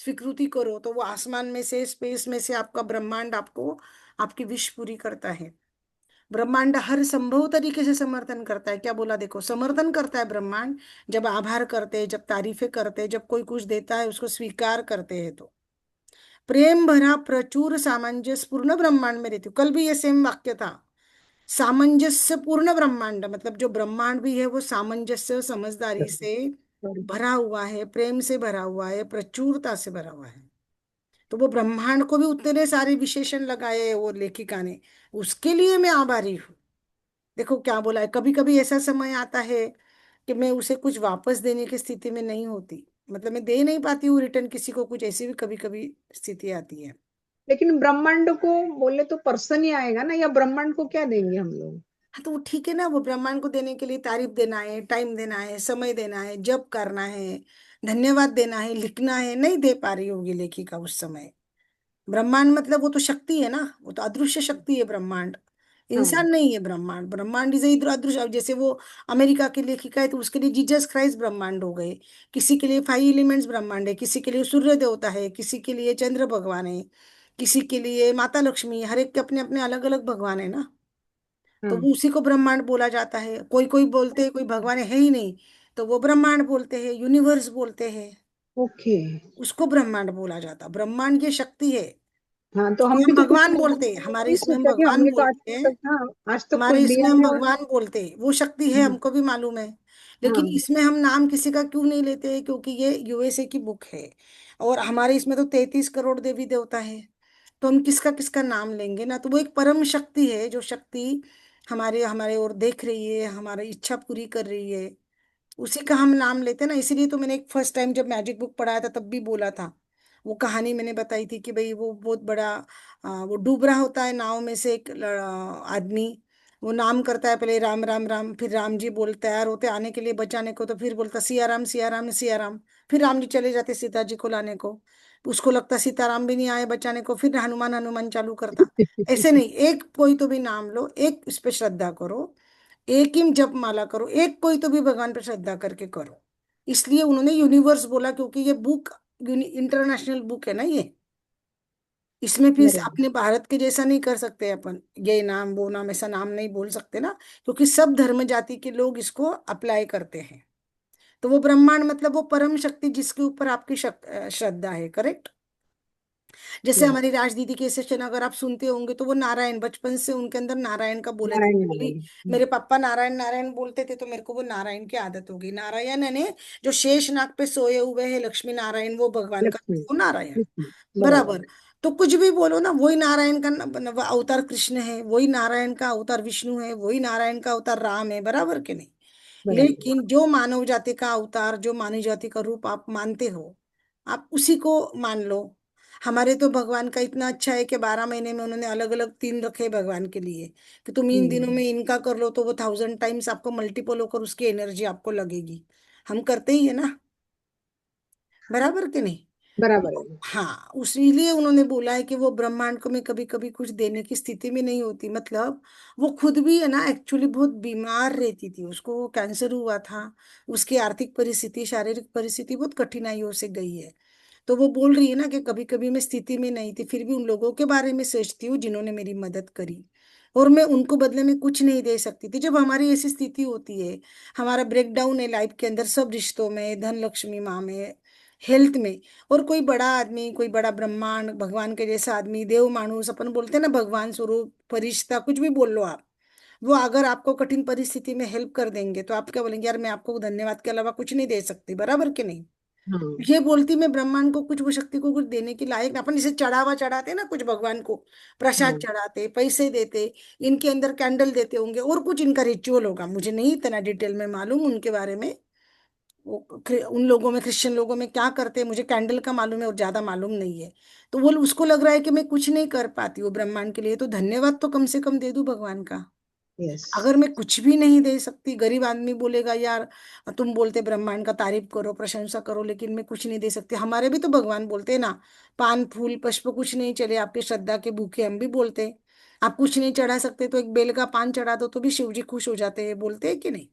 स्वीकृति करो। तो वो आसमान में से, स्पेस में से आपका ब्रह्मांड आपको आपकी विश पूरी करता है। ब्रह्मांड हर संभव तरीके से समर्थन करता है। क्या बोला, देखो समर्थन करता है ब्रह्मांड। जब आभार करते हैं, जब तारीफें करते हैं, जब कोई कुछ देता है उसको स्वीकार करते हैं, तो प्रेम भरा प्रचुर सामंजस्य पूर्ण ब्रह्मांड में रहती हूँ। कल भी ये सेम वाक्य था। सामंजस्य पूर्ण ब्रह्मांड मतलब जो ब्रह्मांड भी है वो सामंजस्य, समझदारी से सॉरी। भरा हुआ है, प्रेम से भरा हुआ है, प्रचुरता से भरा हुआ है। तो वो ब्रह्मांड को भी उतने सारे विशेषण लगाए हैं वो लेखिका ने। उसके लिए मैं आभारी हूँ। देखो क्या बोला है, कभी कभी ऐसा समय आता है कि मैं उसे कुछ वापस देने की स्थिति में नहीं होती, मतलब मैं दे नहीं पाती हूँ रिटर्न किसी को कुछ, ऐसी भी कभी कभी स्थिति आती है। लेकिन ब्रह्मांड को बोले तो पर्सन ही आएगा ना, या ब्रह्मांड को क्या देंगे हम लोग? हाँ, तो वो ठीक है ना, वो ब्रह्मांड को देने के लिए तारीफ देना है, टाइम देना है, समय देना है, जप करना है, धन्यवाद देना है, लिखना है, नहीं दे पा रही होगी लेखिका उस समय। ब्रह्मांड मतलब वो तो शक्ति है ना, वो तो अदृश्य शक्ति है ब्रह्मांड, हाँ। इंसान नहीं है ब्रह्मांड। ब्रह्मांड इज इधर अदृश्य। अब जैसे वो अमेरिका की लेखिका है तो उसके लिए जीसस क्राइस्ट ब्रह्मांड हो गए, किसी के लिए 5 एलिमेंट्स ब्रह्मांड है, किसी के लिए सूर्य देवता है, किसी के लिए चंद्र भगवान है, किसी के लिए माता लक्ष्मी है, हर एक के अपने अपने अलग अलग भगवान है ना। तो हाँ। वो उसी को ब्रह्मांड बोला जाता है। कोई कोई बोलते हैं कोई भगवान है ही नहीं, तो वो ब्रह्मांड बोलते हैं, यूनिवर्स बोलते हैं, ओके। उसको ब्रह्मांड बोला जाता। ब्रह्मांड की शक्ति है, हाँ, तो हम इसमें भी हम तो कुछ भगवान बोलते हैं, हमारे नहीं इसमें हम सोचा कि भगवान हमने तो आज बोलते हैं, तक, हाँ, आज तक हमारे कोई इसमें हम डीएनए और। भगवान बोलते हैं, वो शक्ति है, हाँ। हमको भी मालूम है। लेकिन हाँ। इसमें हम नाम किसी का क्यों नहीं लेते हैं, क्योंकि ये यूएसए की बुक है, और हमारे इसमें तो 33 करोड़ देवी देवता है, तो हम किसका किसका नाम लेंगे ना। तो वो एक परम शक्ति है, जो शक्ति हमारे हमारे ओर देख रही है, हमारी इच्छा पूरी कर रही है, उसी का हम नाम लेते हैं ना। इसीलिए तो मैंने एक फर्स्ट टाइम जब मैजिक बुक पढ़ाया था तब भी बोला था, वो कहानी मैंने बताई थी कि भाई वो बहुत बड़ा वो डूब रहा होता है नाव में से एक आदमी, वो नाम करता है पहले राम राम राम, फिर राम जी बोल तैयार होते आने के लिए बचाने को, तो फिर बोलता सिया राम सिया राम, फिर राम जी चले जाते सीता जी को लाने को, उसको लगता सीताराम भी नहीं आए बचाने को, फिर हनुमान हनुमान चालू करता। ऐसे नहीं, एक कोई तो भी नाम लो, एक इस पे श्रद्धा करो, एक ही जप माला करो, एक कोई तो भी भगवान पर श्रद्धा करके करो। इसलिए उन्होंने यूनिवर्स बोला, क्योंकि ये बुक इंटरनेशनल बुक है ना ये, इसमें फिर बराबर। अपने भारत के जैसा नहीं कर सकते अपन, ये नाम वो नाम ऐसा नाम नहीं बोल सकते ना, क्योंकि सब धर्म जाति के लोग इसको अप्लाई करते हैं। तो वो ब्रह्मांड मतलब वो परम शक्ति जिसके ऊपर आपकी श्रद्धा है, करेक्ट। जैसे यस। हमारी राज दीदी के सेशन अगर आप सुनते होंगे तो वो नारायण, बचपन से उनके अंदर नारायण का बोले थे, नारायण बोली नारायण। मेरे पापा नारायण नारायण बोलते थे तो मेरे को वो नारायण की आदत हो गई। नारायण यानी जो शेष नाग पे सोए हुए हैं लक्ष्मी नारायण, वो भगवान का लक्ष्मी। वो नारायण, लक्ष्मी। बराबर। बराबर। तो कुछ भी बोलो ना, वही नारायण का अवतार कृष्ण है, वही नारायण का अवतार विष्णु है, वही नारायण का अवतार राम है, बराबर के नहीं। बराबर। लेकिन जो मानव जाति का अवतार, जो मानव जाति का रूप आप मानते हो, आप उसी को मान लो। हमारे तो भगवान का इतना अच्छा है कि 12 महीने में उन्होंने अलग अलग 3 रखे भगवान के लिए, कि तुम इन दिनों हम्म। में इनका कर लो तो वो 1000 टाइम्स आपको मल्टीपल होकर उसकी एनर्जी आपको लगेगी। हम करते ही है ना, बराबर के नहीं। बराबर है। हाँ, उसीलिए उन्होंने बोला है कि वो ब्रह्मांड को में कभी कभी कुछ देने की स्थिति में नहीं होती। मतलब वो खुद भी है ना एक्चुअली बहुत बीमार रहती थी, उसको कैंसर हुआ था, उसकी आर्थिक परिस्थिति शारीरिक परिस्थिति बहुत कठिनाइयों से गई है। तो वो बोल रही है ना कि कभी कभी मैं स्थिति में नहीं थी, फिर भी उन लोगों के बारे में सोचती हूँ जिन्होंने मेरी मदद करी, और मैं उनको बदले में कुछ नहीं दे सकती थी। जब हमारी ऐसी स्थिति होती है, हमारा ब्रेकडाउन है लाइफ के अंदर, सब रिश्तों में, धन लक्ष्मी माँ में, हेल्थ में, और कोई बड़ा आदमी, कोई बड़ा ब्रह्मांड भगवान के जैसा आदमी, देव मानुष अपन बोलते हैं ना, भगवान स्वरूप फरिश्ता कुछ भी बोल लो आप, वो अगर आपको कठिन परिस्थिति में हेल्प कर देंगे तो आप क्या बोलेंगे, यार मैं आपको धन्यवाद के अलावा कुछ नहीं दे सकती, बराबर के नहीं। हाँ। ये बोलती मैं ब्रह्मांड को कुछ, वो शक्ति को कुछ देने के लायक नहीं। अपन इसे चढ़ावा चढ़ाते ना कुछ भगवान को, प्रसाद हाँ। चढ़ाते, पैसे देते, इनके अंदर कैंडल देते होंगे, और कुछ इनका रिचुअल होगा, मुझे नहीं इतना डिटेल में मालूम उनके बारे में। वो उन लोगों में, क्रिश्चियन लोगों में क्या करते हैं मुझे कैंडल का मालूम है और ज्यादा मालूम नहीं है। तो वो उसको लग रहा है कि मैं कुछ नहीं कर पाती हूँ ब्रह्मांड के लिए, तो धन्यवाद तो कम से कम दे दूं भगवान का। यस। अगर मैं कुछ भी नहीं दे सकती, गरीब आदमी बोलेगा यार तुम बोलते ब्रह्मांड का तारीफ करो प्रशंसा करो लेकिन मैं कुछ नहीं दे सकती, हमारे भी तो भगवान बोलते हैं ना, पान फूल पुष्प कुछ नहीं चले आपके श्रद्धा के भूखे, हम भी बोलते हैं। आप कुछ नहीं चढ़ा सकते तो एक बेल का पान चढ़ा दो तो भी शिव जी खुश हो जाते हैं, बोलते हैं कि नहीं।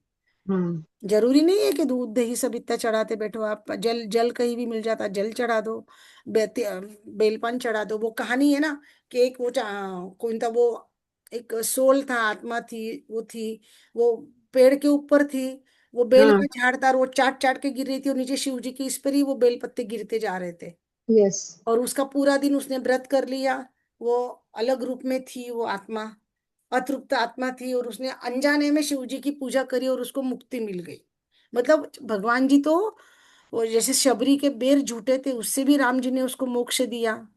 हाँ। जरूरी नहीं है कि दूध दही सब इतना चढ़ाते बैठो, आप जल जल कहीं भी मिल जाता, जल चढ़ा दो, बेलपान चढ़ा दो। वो कहानी है ना कि एक वो कौन था वो, एक सोल था, आत्मा थी, वो थी, वो पेड़ के ऊपर थी, वो बेल हाँ। का झाड़ था और वो चाट चाट के गिर रही थी, और नीचे शिव जी की इस पर ही वो बेल पत्ते गिरते जा रहे थे, यस। और उसका पूरा दिन उसने व्रत कर लिया। वो अलग रूप में थी वो आत्मा, अतृप्त आत्मा थी, और उसने अनजाने में शिव जी की पूजा करी और उसको मुक्ति मिल गई। मतलब भगवान जी तो, वो जैसे शबरी के बेर झूठे थे उससे भी राम जी ने उसको मोक्ष दिया।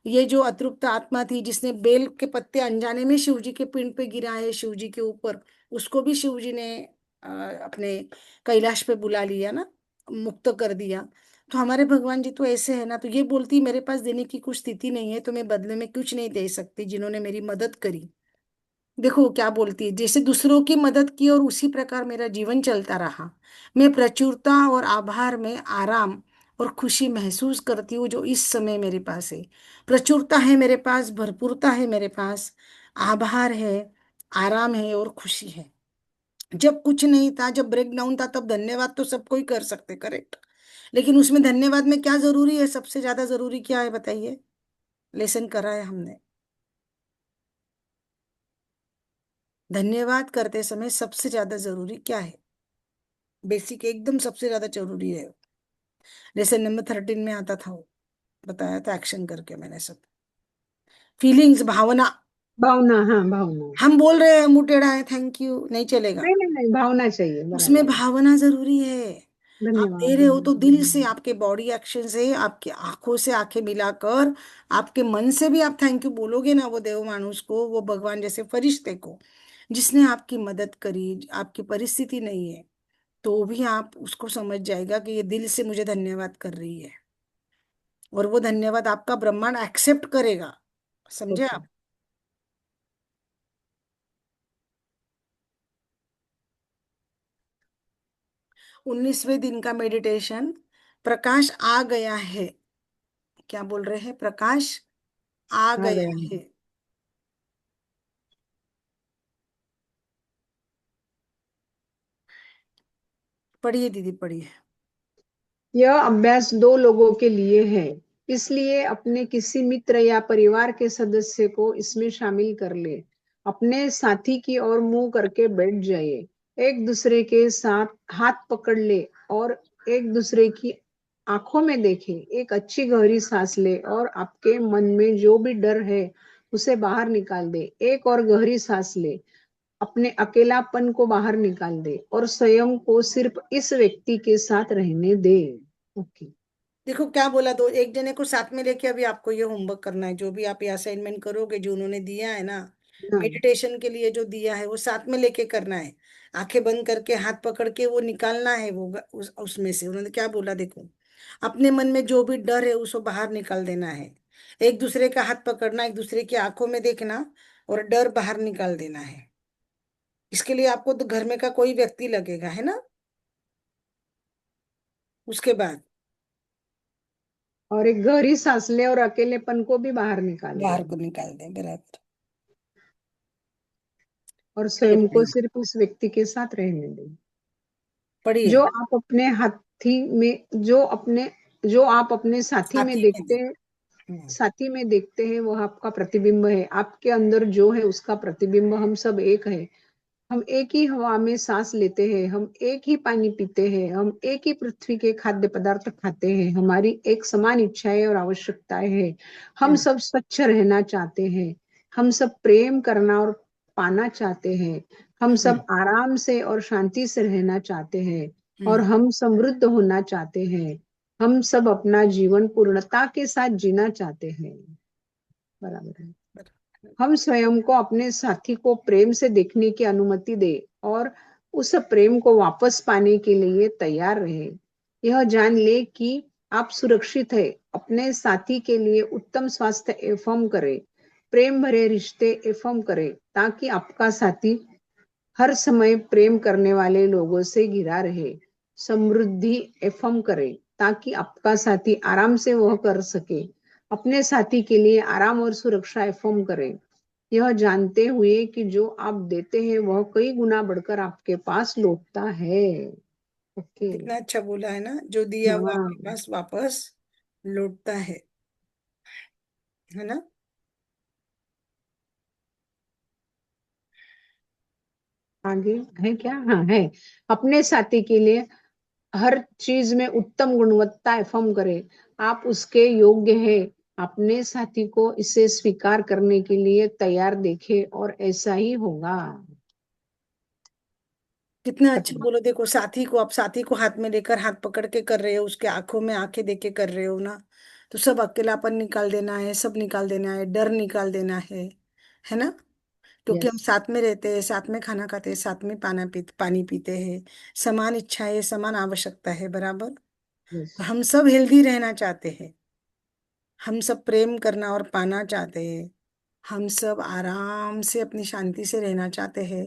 ये जो अतृप्त आत्मा थी जिसने बेल के पत्ते अनजाने में शिव जी के पिंड पे गिराए शिव जी के ऊपर, उसको भी शिव जी ने अपने कैलाश पे बुला लिया ना, मुक्त कर दिया। तो हमारे भगवान जी तो ऐसे है ना, तो ये बोलती मेरे पास देने की कुछ स्थिति नहीं है तो मैं बदले में कुछ नहीं दे सकती, जिन्होंने मेरी मदद करी देखो क्या बोलती है, जैसे दूसरों की मदद की और उसी प्रकार मेरा जीवन चलता रहा। मैं प्रचुरता और आभार में आराम और खुशी महसूस करती हूँ जो इस समय मेरे पास है। प्रचुरता है मेरे पास, भरपूरता है मेरे पास, आभार है, आराम है और खुशी है। जब कुछ नहीं था, जब ब्रेक डाउन था, तब धन्यवाद तो सब कोई कर सकते, करेक्ट। लेकिन उसमें धन्यवाद में क्या जरूरी है, सबसे ज्यादा जरूरी क्या है बताइए। लेसन करा है हमने। धन्यवाद करते समय सबसे ज्यादा जरूरी क्या है, बेसिक एकदम सबसे ज्यादा जरूरी है। जैसे नंबर 13 में आता था वो, बताया था एक्शन करके मैंने सब। फीलिंग्स, भावना। भावना, हाँ भावना। हम बोल रहे हैं मुंह टेढ़ा है, थैंक यू नहीं चलेगा। नहीं नहीं नहीं, भावना चाहिए, उसमें बराबर है। भावना जरूरी है। आप दे धन्यवाद। रहे हो तो दिल से, आपके बॉडी एक्शन से, आपकी आंखों से आंखें मिलाकर, आपके मन से भी आप थैंक यू बोलोगे ना, वो देव मानुष को, वो भगवान जैसे फरिश्ते को जिसने आपकी मदद करी, आपकी परिस्थिति नहीं है, तो भी आप उसको समझ जाएगा कि ये दिल से मुझे धन्यवाद कर रही है। और वो धन्यवाद आपका ब्रह्मांड एक्सेप्ट करेगा। समझे ओके। आप। 19वें दिन का मेडिटेशन, प्रकाश आ गया है। क्या बोल रहे हैं, प्रकाश आ आ गया गया है। है। पढ़िए दीदी पढ़िए। यह अभ्यास दो लोगों के लिए है, इसलिए अपने किसी मित्र या परिवार के सदस्य को इसमें शामिल कर ले। अपने साथी की ओर मुंह करके बैठ जाइए। एक दूसरे के साथ हाथ पकड़ ले और एक दूसरे की आंखों में देखे। एक अच्छी गहरी सांस ले और आपके मन में जो भी डर है उसे बाहर निकाल दे। एक और गहरी सांस ले, अपने अकेलापन को बाहर निकाल दे और स्वयं को सिर्फ इस व्यक्ति के साथ रहने दे। ओके। देखो क्या बोला, दो एक जने को साथ में लेके अभी आपको ये होमवर्क करना है, जो भी आप ये असाइनमेंट करोगे, जो उन्होंने दिया है ना हाँ। मेडिटेशन के लिए जो दिया है, वो साथ में लेके करना है। आंखें बंद करके हाथ पकड़ के वो निकालना है, वो उसमें से उन्होंने क्या बोला देखो। अपने मन में जो भी डर है उसको बाहर निकाल देना है। एक दूसरे का हाथ पकड़ना, एक दूसरे की आंखों में देखना और डर बाहर निकाल देना है। इसके लिए आपको तो घर में का कोई व्यक्ति लगेगा, है ना। उसके बाद और एक गहरी सांस ले और अकेलेपन को भी बाहर निकाल दे बाहर को निकाल दें, बराबर। और पढ़िए स्वयं को पढ़िए सिर्फ उस व्यक्ति के साथ रहने दे। पढ़िए। जो आप अपने हाथी में जो आप अपने साथी में साथी में देखते भी। हैं, हम्म। साथी में देखते हैं वह आपका प्रतिबिंब है। आपके अंदर जो है उसका प्रतिबिंब। हम सब एक है। हम एक ही हवा में सांस लेते हैं, हम एक ही पानी पीते हैं, हम एक ही पृथ्वी के खाद्य पदार्थ खाते हैं। हमारी एक समान इच्छाएं और आवश्यकताएं हैं। हम हम्म। सब स्वच्छ रहना चाहते हैं। हम सब प्रेम करना और पाना चाहते हैं। हम हम्म। सब आराम से और शांति से रहना चाहते हैं। और हम्म। हम समृद्ध होना चाहते हैं। हम सब अपना जीवन पूर्णता के साथ जीना चाहते हैं। बराबर है। बराबर। हम स्वयं को अपने साथी को प्रेम से देखने की अनुमति दे और उस प्रेम को वापस पाने के लिए तैयार रहे। यह जान ले कि आप सुरक्षित है। अपने साथी के लिए उत्तम स्वास्थ्य एवं करे, प्रेम भरे रिश्ते एवं करे, ताकि आपका साथी हर समय प्रेम करने वाले लोगों से घिरा रहे। समृद्धि एवं करे, ताकि आपका साथी आराम से वह कर सके। अपने साथी के लिए आराम और सुरक्षा एवं करे, यह जानते हुए कि जो आप देते हैं वह कई गुना बढ़कर आपके पास लौटता है। ओके। कितना अच्छा बोला है ना, जो दिया वो हाँ। आपके पास वापस लौटता है ना। आगे है क्या? हाँ है। अपने साथी के लिए हर चीज में उत्तम गुणवत्ता एवं करे। आप उसके योग्य है। अपने साथी को इसे स्वीकार करने के लिए तैयार देखे और ऐसा ही होगा। कितना अच्छा खत्म। बोलो, देखो साथी को, आप साथी को हाथ में लेकर हाथ पकड़ के कर रहे हो, उसके आंखों में आंखें देख के कर रहे हो ना, तो सब अकेलापन निकाल देना है, सब निकाल देना है, डर निकाल देना है ना। क्योंकि हम यस। साथ में रहते हैं, साथ में खाना खाते हैं, साथ में पानी पीते हैं, समान इच्छाएं, समान आवश्यकता है, बराबर। यस। तो हम सब हेल्दी रहना चाहते हैं, हम सब प्रेम करना और पाना चाहते हैं, हम सब आराम से अपनी शांति से रहना चाहते हैं।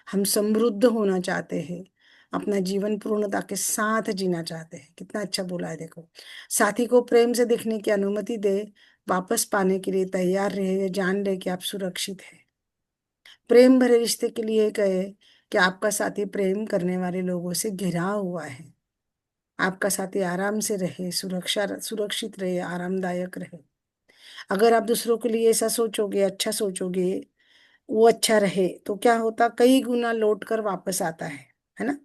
हम समृद्ध होना चाहते हैं। अपना जीवन पूर्णता के साथ जीना चाहते हैं। कितना अच्छा बोला है देखो। साथी को प्रेम से देखने की अनुमति दे, वापस पाने के लिए तैयार रहे, जान ले कि आप सुरक्षित है। प्रेम भरे रिश्ते के लिए कहे कि आपका साथी प्रेम करने वाले लोगों से घिरा हुआ है। आपका साथी आराम से रहे, सुरक्षित रहे, आरामदायक रहे। अगर आप दूसरों के लिए ऐसा सोचोगे, अच्छा सोचोगे, वो अच्छा रहे, तो क्या होता, कई गुना लौट कर वापस आता है ना।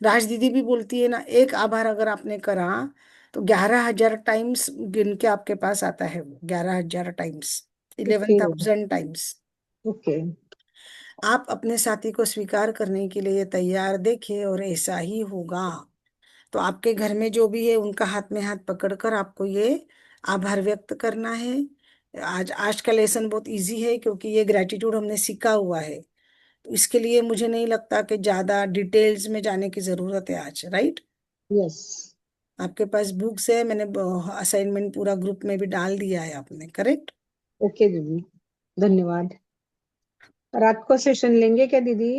राज दीदी भी बोलती है ना, एक आभार अगर आपने करा तो 11,000 टाइम्स गिन के आपके पास आता है। वो 11,000 times, eleven okay. Thousand times okay. आप अपने साथी को स्वीकार करने के लिए तैयार देखे, और ऐसा ही होगा। तो आपके घर में जो भी है, उनका हाथ में हाथ पकड़कर आपको ये आभार व्यक्त करना है। आज आज का लेसन बहुत इजी है, क्योंकि ये ग्रेटिट्यूड हमने सीखा हुआ है। तो इसके लिए मुझे नहीं लगता कि ज्यादा डिटेल्स में जाने की जरूरत है आज, राइट। यस। आपके पास बुक्स है, मैंने असाइनमेंट पूरा ग्रुप में भी डाल दिया है आपने, करेक्ट। ओके दीदी, धन्यवाद। रात को सेशन लेंगे क्या दीदी?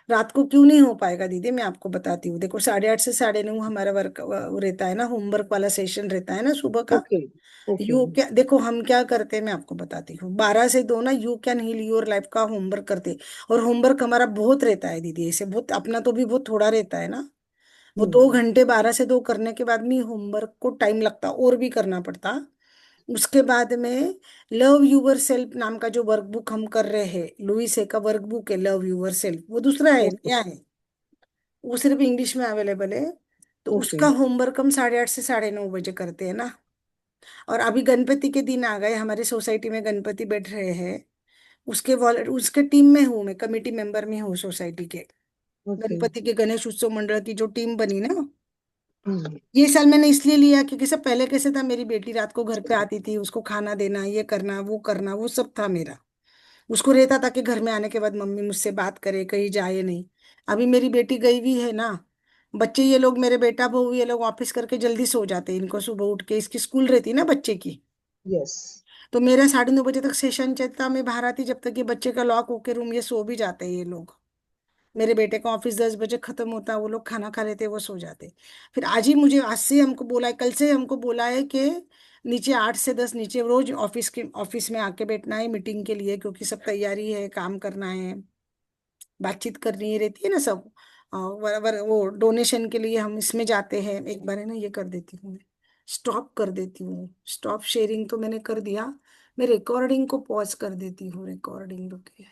रात को क्यों नहीं हो पाएगा दीदी, मैं आपको बताती हूँ। देखो 8:30 से 9:30 हमारा वर्क रहता है ना, होमवर्क वाला सेशन रहता है ना सुबह का। ओके। ओके। यू क्या, देखो हम क्या करते हैं, मैं आपको बताती हूँ। 12 से 2 ना you can heal your life का होमवर्क करते हैं। और होमवर्क हमारा बहुत रहता है दीदी, ऐसे बहुत, अपना तो भी बहुत थोड़ा रहता है ना। वो हम्म। 2 घंटे 12 से 2 करने के बाद में होमवर्क को टाइम लगता और भी करना पड़ता। उसके बाद में लव यूवर सेल्फ नाम का जो वर्कबुक हम कर रहे हैं, लुइस है का वर्कबुक है लव यूवर सेल्फ, वो दूसरा है, ओके। नया है। वो सिर्फ इंग्लिश में अवेलेबल है। तो ओके। उसका होमवर्क हम 8:30 से 9:30 बजे करते हैं ना। और अभी गणपति के दिन आ गए, हमारे सोसाइटी में गणपति बैठ रहे हैं। उसके टीम में हूँ मैं, कमेटी मेंबर में हूँ सोसाइटी के। ओके। गणपति के गणेश उत्सव मंडल की जो टीम बनी ना, हम्म। ये साल मैंने इसलिए लिया क्योंकि सब पहले कैसे था, मेरी बेटी रात को घर पे आती थी, उसको खाना देना, ये करना वो सब था मेरा। उसको रहता था कि घर में आने के बाद मम्मी मुझसे बात करे, कहीं जाए नहीं। अभी मेरी बेटी गई हुई है ना, बच्चे ये लोग, मेरे बेटा बहू ये लोग ऑफिस करके जल्दी सो जाते हैं। इनको सुबह उठ के, इसकी स्कूल रहती है ना बच्चे की, यस। तो मेरा 9:30 बजे तक सेशन चलता, मैं बाहर आती जब तक ये बच्चे का लॉक होके रूम, ये सो भी जाते हैं ये लोग। मेरे बेटे का ऑफिस 10 बजे खत्म होता है, वो लोग खाना खा लेते, वो सो जाते। फिर आज ही मुझे, आज से हमको बोला है, कल से हमको बोला है कि नीचे 8 से 10 नीचे रोज ऑफिस में आके बैठना है मीटिंग के लिए, क्योंकि सब तैयारी है, काम करना है, बातचीत करनी रहती है ना सब। वो डोनेशन के लिए हम इसमें जाते हैं। एक बार है ना, ये कर देती हूँ मैं, स्टॉप कर देती हूँ, स्टॉप शेयरिंग तो मैंने कर दिया। मैं रिकॉर्डिंग को पॉज कर देती हूँ, रिकॉर्डिंग रुके।